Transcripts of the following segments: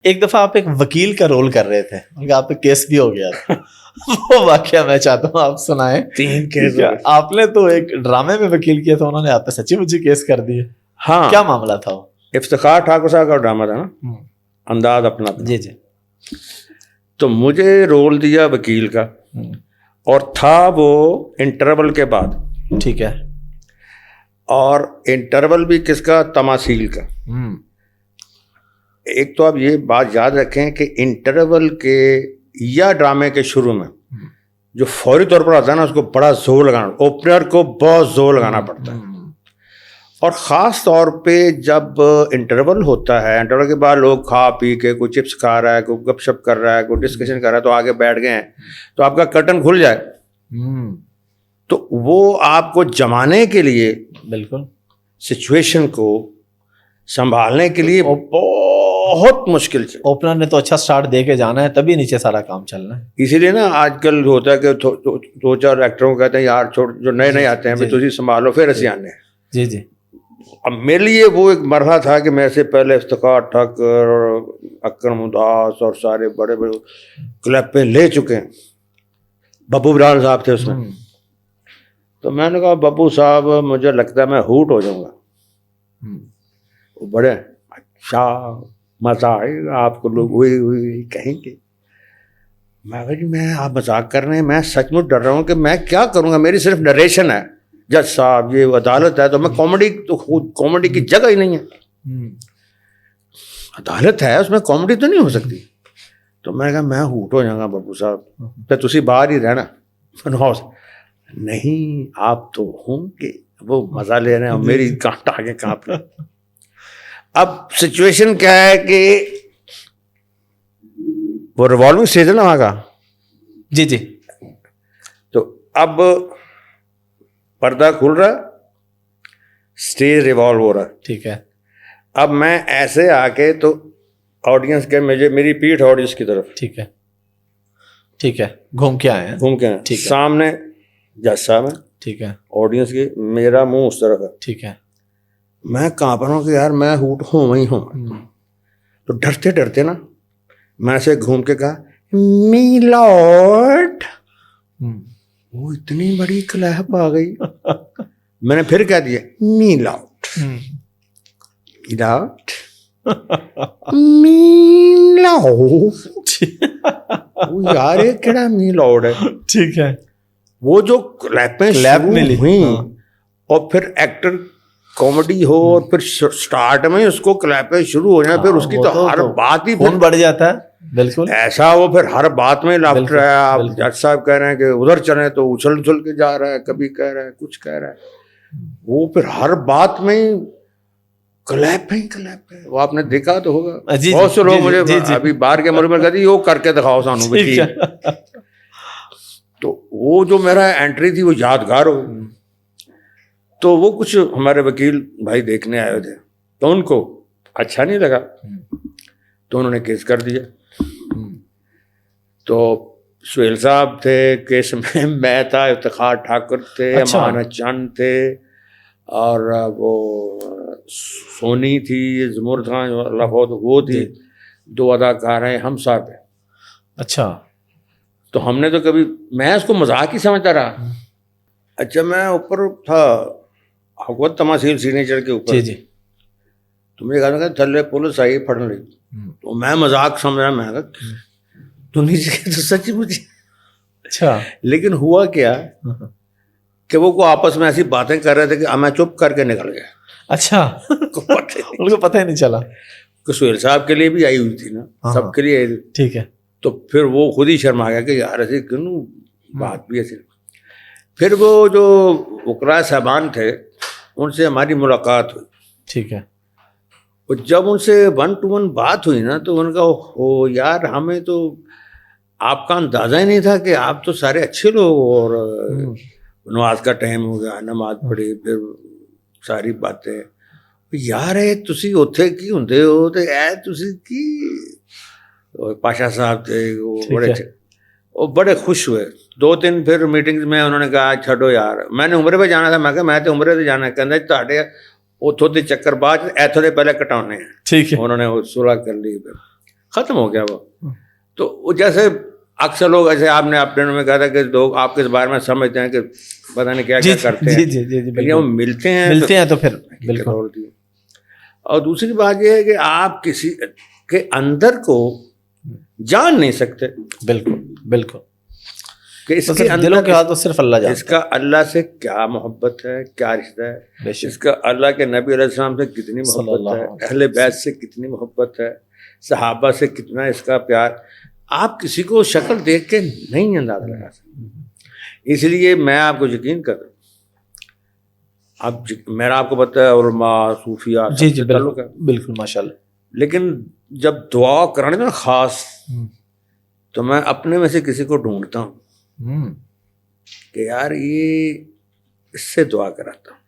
ایک دفعہ آپ ایک وکیل کا رول کر رہے تھے, آپ پہ کیس بھی ہو گیا تھا. وہ واقعہ میں چاہتا ہوں آپ سنائیں. 3 کیس. آپ نے تو ایک ڈرامے میں وکیل کیا تھا, انہوں نے آپ پہ سچی مچی کیس کر دیے. ہاں, کیا معاملہ تھا وہ؟ افتخار ٹھاکر صاحب کا ڈرامہ تھا نا, انداز اپنا. جی جی. تو مجھے رول دیا وکیل کا, اور تھا وہ انٹرول کے بعد. ٹھیک ہے. اور انٹرول بھی کس کا؟ تماثیل کا. ایک تو آپ یہ بات یاد رکھیں کہ انٹرول کے یا ڈرامے کے شروع میں جو فوری طور پر آتا ہے نا, اس کو بڑا زور لگانا, اوپنر کو بہت زور لگانا پڑتا ہے. اور خاص طور پہ جب انٹرول ہوتا ہے, انٹرول کے بعد لوگ کھا پی کے کوئی چپس کھا رہا ہے, کوئی گپ شپ کر رہا ہے, کوئی ڈسکشن کر رہا ہے, تو آگے بیٹھ گئے ہیں, تو آپ کا کرٹن کھل جائے, تو وہ آپ کو جمانے کے لیے, بالکل سچویشن کو سنبھالنے کے لیے بہت مشکل ہے. اوپنر نے تو اچھا سٹارٹ دے کے جانا ہے, تبھی نیچے سارا کام چلنا ہے. اسی لیے نا آج کل ہوتا ہے کہ 2-4 ایکٹروں کو کہتے ہیں یار چھوڑ, جو نئے نئے آتے ہیں بھی تجھے سنبھالو, پھر ایسے آنے. جی جی. اب میرے لیے وہ ایک مرحلہ تھا کہ میں سے پہلے افتخار ٹھاکر اور اکرم اداس اور سارے بڑے بڑے کلب پہ لے چکے ہیں. ببو برال صاحب تھے اس میں. تو میں نے کہا ببو صاحب مجھے لگتا ہے میں ہوٹ ہو جاؤں گا. وہ بڑے اچھا مزہ آئے گا آپ کو, لوگ ہوئی کہیں گے. میں کہا جی میں, آپ مذاق کر رہے ہیں, میں سچ مچ ڈر رہا ہوں کہ میں کیا کروں گا, میری صرف نریشن ہے. جج صاحب یہ عدالت ہے, تو میں کامیڈی کی جگہ ہی نہیں ہے. عدالت ہے, اس میں کامیڈی تو نہیں ہو سکتی. تو میں نے کہا میں ہوٹ ہو جاؤں گا ببو صاحب, تو تسی باہر ہی رہنا. نہیں آپ تو ہوں کہ وہ مزہ لے رہے ہیں, میری ٹانگیں کانپ رہی. اب سچویشن کیا ہے کہ وہ ریوالونگ اسٹیج ہے نا وہاں کا. جی جی. تو اب پردہ کھل رہا, اسٹیج ریوالو ہو رہا. ٹھیک ہے. اب میں ایسے آ کے تو آڈینس کے میری پیٹھ آڈینس کی طرف. ٹھیک ہے. ٹھیک ہے. گھوم کے آئے ہیں. گھوم کے آئے. سامنے جج صاحب ہیں. ٹھیک ہے. آڈینس کی, میرا منہ اس طرف ہے. ٹھیک ہے. میں کانپ رہا ہوں کہ یار میں ہوٹ ہوں وہی ہوں. تو ڈرتے ڈرتے نا میں سے گھوم کے کہا می لارڈ. وہ اتنی بڑی کلیپ آ گئی. میں نے پھر کہہ دیا می لارڈ. لارڈ می لارڈ. یار یہ کیڑا می لارڈ ہے. ٹھیک ہے. وہ جو کلیپیں ملی ہوئی, اور پھر ایکٹر کامیڈی ہو, اور پھر سٹارٹ میں اس کو کلیپیں شروع ہو جائیں, پھر اس کی تو ہر بات ہی خون بڑھ جاتا ہے. بالکل ایسا, وہ پھر ہر بات میں لافٹر ہے. آپ جج صاحب کہہ رہے ہیں کہ ادھر چلیں تو اچھل اچھل کے جا رہا ہے, کبھی کہہ رہا ہے کچھ کہہ رہا ہے. وہ پھر ہر بات میں کلیپ ہے. وہ آپ نے دیکھا تو ہوگا, بہت سے لوگ مجھے ابھی باہر کے ملک میں کہتے وہ کر کے دکھاؤ سانو. تو وہ جو میرا انٹری تھی وہ یادگار ہو. تو وہ کچھ ہمارے وکیل بھائی دیکھنے آئے تھے, تو ان کو اچھا نہیں لگا, تو انہوں نے کیس کر دیا. تو سہیل صاحب تھے کیس میں تھا, افتخار ٹھاکر تھے, امانت چند تھے, اور وہ سونی تھی, زمر خان اللہ وہ تھی, 2 اداکار ہیں, ہم صاحب ہیں. اچھا. تو ہم نے تو کبھی, میں اس کو مذاق ہی سمجھتا رہا. اچھا میں اوپر تھا حکومت تماثیل سگنیچر کے اوپر. جی جی. تو مجھے کہا تھلے پولیس آئی پڑھ رہی, تو میں مذاق سمجھ رہا, میں کہا تو نیچے تو سچ مجھے. اچھا. لیکن ہوا کیا کہ وہ آپس میں ایسی باتیں کر رہے تھے کہ میں چپ کر کے نکل گیا. اچھا. ان کو پتہ ہی نہیں چلا کہ سہیل صاحب کے لیے بھی آئی ہوئی تھی نا, سب کے لیے آئی تھی. ٹھیک ہے. تو پھر وہ خود ہی شرما گیا کہ یار ایسے کیوں بات بھی ایسی. پھر وہ جو وکلاء صاحبان تھے ان سے ہماری ملاقات ہوئی. ٹھیک ہے. اور جب ان سے 1 to 1 بات ہوئی نا, تو ان کا ہو یار ہمیں تو آپ کا اندازہ ہی نہیں تھا کہ آپ تو سارے اچھے لوگ, اور نماز کا ٹائم ہو گیا, نماز پڑھی, پھر ساری باتیں یار ہے تسی اوتھے کی ہوندے ہو, تو اے تسی کی پاشا صاحب تھے, وہ بڑے اچھے, وہ بڑے خوش ہوئے. 2-3 پھر میٹنگز میں انہوں نے کہا چھڈو یار, میں نے عمرے پہ جانا تھا, میں کہا میں تو عمرے پہ جانا ہے, کہتے تہاڈے اتھوں دے چکر بعد ایتھوں دے پہلے کٹانے ہیں. ٹھیک ہے. انہوں نے صلح کر لی. ختم ہو گیا وہ. تو وہ جیسے اکثر لوگ ایسے آپ نے اپنے میں کہا تھا کہ لوگ آپ کے بارے میں سمجھتے ہیں کہ پتہ نہیں کیا کیا کرتے ہیں, لیکن وہ ملتے ہیں تو پھر بالکل. اور دوسری بات یہ ہے کہ آپ کسی کے اندر کو جان نہیں سکتے. بالکل بالکل. کہ اس کے دلوں کے ہاتھ صرف اللہ جانتا ہے. اس کا اللہ سے کیا محبت ہے, کیا رشتہ ہے, اس کا اللہ کے نبی علیہ السلام سے کتنی محبت ہے, اہل بیت سے کتنی محبت ہے, صحابہ سے کتنا اس کا پیار, آپ کسی کو شکل دیکھ کے نہیں اندازہ لگا سکتے. اس لیے میں آپ کو یقین کرتا ہوں, اب میرا آپ کو پتہ ہے علماء صوفیاء تعلق ہے بالکل ماشاء اللہ, لیکن جب دعا کرانے نا خاص, تو میں اپنے میں سے کسی کو ڈھونڈتا ہوں کہ یار یہ اس سے دعا کراتا ہوں.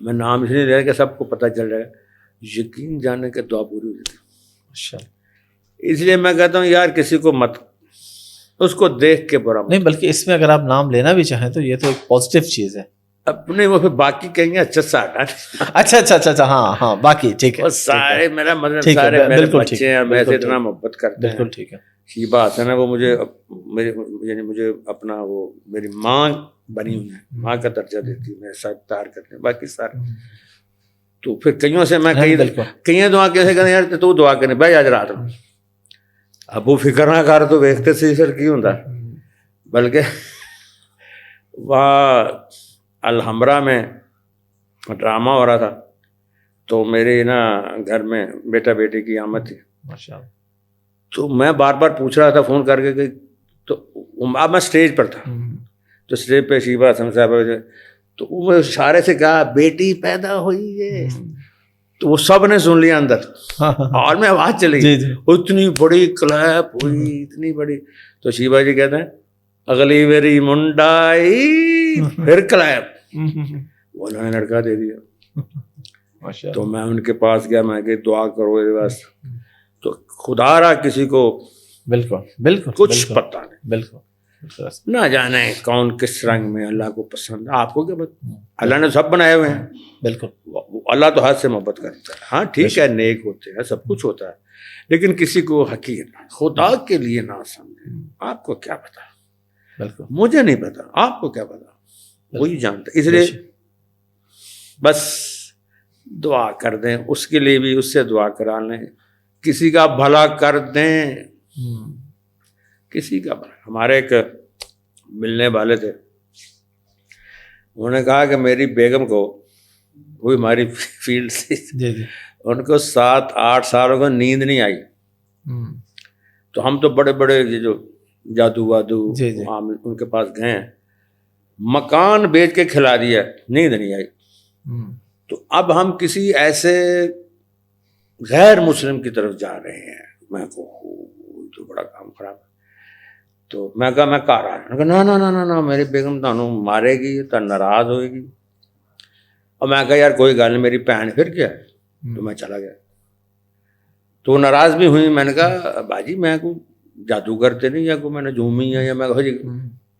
میں نام اس لیے لے رہا کہ سب کو پتہ چل جائے گا, یقین جانے کے دعا پوری ہو جاتی ہے. اس لیے میں کہتا ہوں یار کسی کو مت, اس کو دیکھ کے برا نہیں, بلکہ اس میں اگر آپ نام لینا بھی چاہیں تو یہ تو ایک پازیٹیو چیز ہے. اپنے وہ پھر باقی کہیں گے اچھا سا اچھا ہاں باقی ٹھیک ہے. سارے میرا مطلب سارے میرے بچے ہیں, میں سے اتنا محبت کرتے ہیں. بالکل ٹھیک ہے. شیبہ حسن ہے وہ مجھے یعنی مجھے اپنا وہ میری ماں بنی ہوئی ہے, ماں کا درجہ دیتی ہے, میرے ساتھ پیار کرتے ہیں. باقی سارے تو پھر کئیوں سے میں کئی دعا کیسے کریں یار تو دعا کریں بھائی آج رات میں ابو فکر نہ کر تو ویکھتے سی پھر کی ہوں. بلکہ وہاں الحمرہ میں ڈرامہ ہو رہا تھا, تو میرے نا گھر میں بیٹا بیٹی کی آمد تھی, تو میں بار بار پوچھ رہا تھا فون کر کے کہ تو اب میں اسٹیج پر تھا, تو اسٹیج پہ شیبہ حسن صاحب, تو وہ اشارے سے کہا بیٹی پیدا ہوئی ہے, تو وہ سب نے سن لیا اندر, اور میں آواز چلی گئی, اتنی بڑی کلیپ ہوئی, اتنی بڑی. تو شیبہ جی کہتے ہیں اگلی میری منڈائی پھر کلیپ, وہ انہوں نے لڑکا دے دیا. تو میں ان کے پاس گیا, میں کہ دعا کرو یہ بس, تو خدا را کسی کو بالکل کچھ پتہ نہیں, بالکل نہ جانے کون کس رنگ میں اللہ کو پسند. آپ کو کیا پتہ, اللہ نے سب بنائے ہوئے ہیں. بالکل اللہ تو حد سے محبت کرتا ہے. ہاں ٹھیک ہے, نیک ہوتے ہیں, سب کچھ ہوتا ہے, لیکن کسی کو حقیر خدا کے لیے نہ سمجھیں. آپ کو کیا پتا, بالکل مجھے مجھے نہیں پتا, آپ کو کیا پتا, وہی جانتا. اس لیے بس دعا کر دیں اس کے لیے بھی, اس سے دعا کرا لیں, کسی کا بھلا کر دیں, کسی کا بھلا. ہمارے ایک ملنے والے تھے, انہوں نے کہا کہ میری بیگم کو, وہی ہماری فیلڈ سے, ان کو 7-8 سالوں کو نیند نہیں آئی. تو ہم تو بڑے بڑے یہ جو جادو وادو ان کے پاس گئے ہیں, مکان بیچ کے کھلا دیا, نیند نہیں آئی. تو اب ہم کسی ایسے غیر مسلم کی طرف جا رہے ہیں, میں کو تو بڑا کام خراب ہے. تو میں کہا میں کہا رہا, نہ میری بیگم تانوں مارے گی, تو ناراض ہوئے گی. اور میں کہا یار کوئی گل نہیں, میری بہن پھر کیا ہے. تو میں چلا گیا, تو وہ ناراض بھی ہوئی. میں نے کہا باجی میں کو جادوگر تے نہیں, یا کو میں نے جھومی ہے, یا میں کہا جی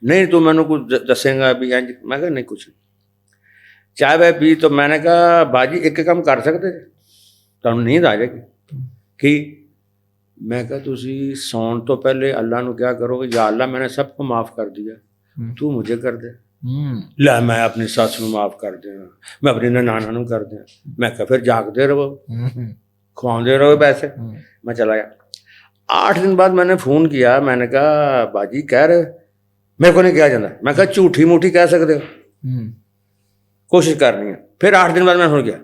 نہیں تو میں نے کچھ دسیں گا ابھی. میں کہا نہیں کچھ نہیں. چائے وائے پی, تو میں نے کہا باجی ایک کام کر سکتے تو نیند آ جائے گی کہ میں کہا تسی سون تو پہلے اللہ نو کیا کرو گے, یا اللہ میں نے سب کو معاف کر دیا, تو مجھے کر دے. لا میں اپنی ساس نو معاف کر دیا, میں اپنی نانا نو کر دیا. میں کہا پھر جاگتے رہو, کھواؤں رہو پیسے. میں چلا گیا. 8 دن بعد میں نے فون کیا, میں نے کہا باجی کہہ رہے, میرے کو نہیں کہا جاتا. میں کہا جھوٹھی موٹھی کہہ سکتے ہو, کوشش کرنی ہے. پھر 8 دن بعد میں فون کیا,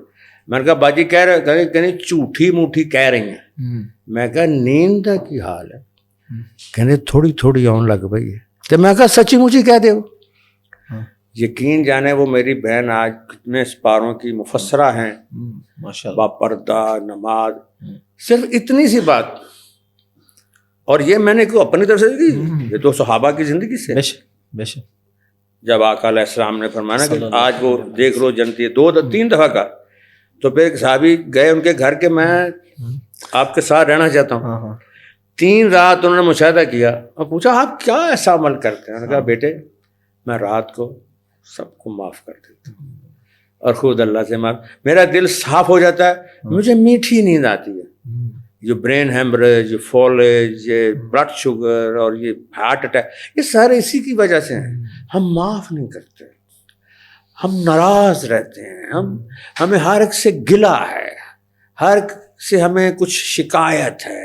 میں نے کہا باجی کہہ رہے, کہنے جھوٹھی موٹھی کہہ رہی ہیں. میں کہا نیند کا کی حال ہے, کہنے تھوڑی تھوڑی آن لگ پئی ہے. تو میں کہا سچی مچی کہہ دے. یقین جانے وہ میری بہن آج کتنے سپاروں کی مفسرہ ہیں, با پردہ نماز, صرف اتنی سی بات. اور یہ میں نے کوئی اپنی طرف سے کی, یہ تو صحابہ کی زندگی سے. بے شک جب آقا علیہ السلام نے فرمایا کہ آج وہ دیکھ لو جنتی ہے, 2-3 دفعہ کا. تو پھر ایک صحابی گئے ان کے گھر کے, میں آپ کے ساتھ رہنا چاہتا ہوں. 3 رات انہوں نے مشاہدہ کیا اور پوچھا آپ کیا ایسا عمل کرتے ہیں. انہوں نے کہا بیٹے میں رات کو سب کو معاف کر دیتا ہوں اور خود اللہ سے معاف, میرا دل صاف ہو جاتا ہے, مجھے میٹھی نیند آتی ہے. یہ برین ہیمریج، یہ فالج، یہ بلڈ شوگر اور یہ ہارٹ اٹیک، یہ سارے اسی کی وجہ سے ہیں. ہم معاف نہیں کرتے، ہم ناراض رہتے ہیں، ہمیں ہر ایک سے گلہ ہے، ہر ایک سے ہمیں کچھ شکایت ہے.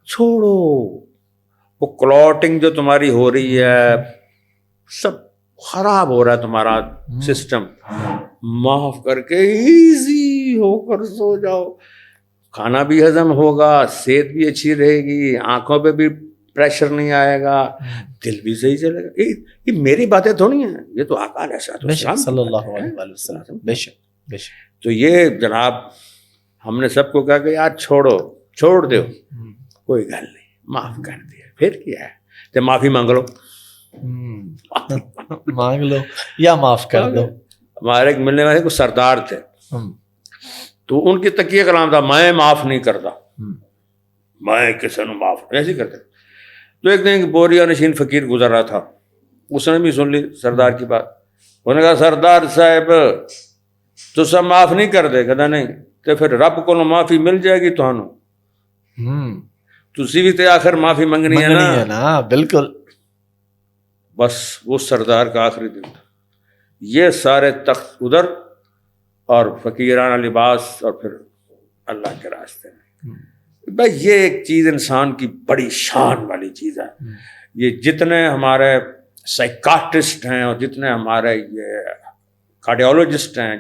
چھوڑو وہ کلوٹنگ جو تمہاری ہو رہی ہے، سب خراب ہو رہا ہے تمہارا سسٹم. معاف کر کے ایزی ہو کر سو جاؤ، کھانا بھی ہضم ہوگا، صحت بھی اچھی رہے گی، آنکھوں پہ بھی پریشر نہیں آئے گا، دل بھی صحیح چلے گا. یہ میری باتیں تھوڑی ہیں، یہ تو آقا علیہ السلام صلی اللہ علیہ وسلم. بے شک بے شک. تو یہ جناب ہم نے سب کو کہا کہ یار چھوڑ دو، کوئی گل نہیں، معاف کر دیا. پھر کیا ہے، تو معافی مانگ لو، مانگ لو یا معاف کر دو. ہمارے ایک ملنے والے کو سردار تھے، تو ان کی تکیہ کلام تھا میں معاف نہیں کرتا، میں کسی نے معاف ایسے کرتے. تو ایک دن ایک بوریا نشین فقیر گزر رہا تھا، اس نے بھی سن لی سردار کی بات. انہوں نے کہا سردار صاحب تو سب معاف نہیں کر دے. کہتا نہیں، تو پھر رب کو معافی مل جائے گی تھانوں، تسی بھی تے آخر معافی منگنی ہے نا. بالکل. بس وہ سردار کا آخری دن تھا. یہ سارے تخت ادھر اور فقیرانہ لباس اور پھر اللہ کے راستے میں. بھائی یہ ایک چیز انسان کی بڑی شان والی چیز ہے. یہ جتنے ہمارے سائیکاٹرسٹ ہیں اور جتنے ہمارے یہ کارڈیولوجسٹ ہیں،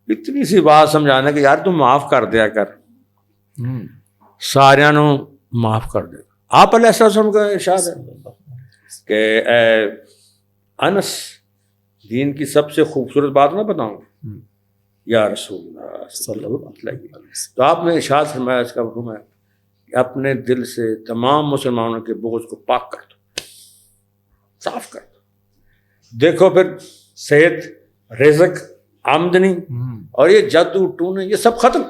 اتنی سی بات سمجھانا کہ یار تم معاف کر دیا کر، ساریاں نو معاف کر دے. آپ علیہ السلام کا ارشاد ہے کہ اے انس، دین کی سب سے خوبصورت بات نہ بتاؤں یا رسول اللہ صلی اللہ علیہ وسلم. تو آپ نے ارشاد فرمایا، اس کا حکم ہے کہ اپنے دل سے تمام مسلمانوں کے بغض کو پاک کر دو، صاف کر دو. دیکھو پھر صحت، رزق، آمدنی اور یہ جادو ٹونے، یہ سب ختم.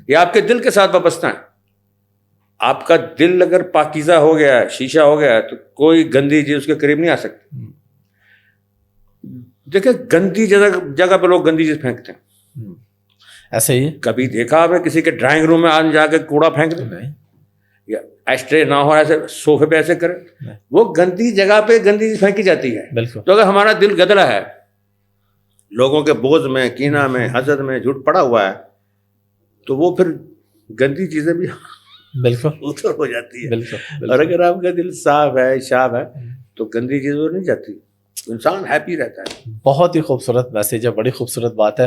یہ آپ کے دل کے ساتھ وابستہ ہیں. آپ کا دل اگر پاکیزہ ہو گیا ہے، شیشہ ہو گیا ہے، تو کوئی گندی چیز اس کے قریب نہیں آ سکتی. دیکھیں گندی جگہ پہ لوگ گندی چیز پھینکتے ہیں. ایسے ہی کبھی دیکھا آپ نے کسی کے ڈرائنگ روم میں آج جا کے کوڑا پھینک دیں، یا ایسٹرے نہ ہو ایسے صوفے پہ ایسے کرے، وہ گندی جگہ پہ گندی چیز پھینکی جاتی ہے. تو اگر ہمارا دل گدلا ہے، لوگوں کے بغض میں، کینہ میں، حسد میں، جھوٹ پڑا ہوا ہے، تو وہ پھر گندی چیزیں بھی بالکل ادھر ہو جاتی ہے. بالکل. اور اگر آپ کا دل صاف ہے، شاب ہے، تو گندی چیز وہ نہیں جاتی، انسان ہیپی رہتا ہے. بہت ہی خوبصورت میسج ہے، بڑی خوبصورت بات ہے.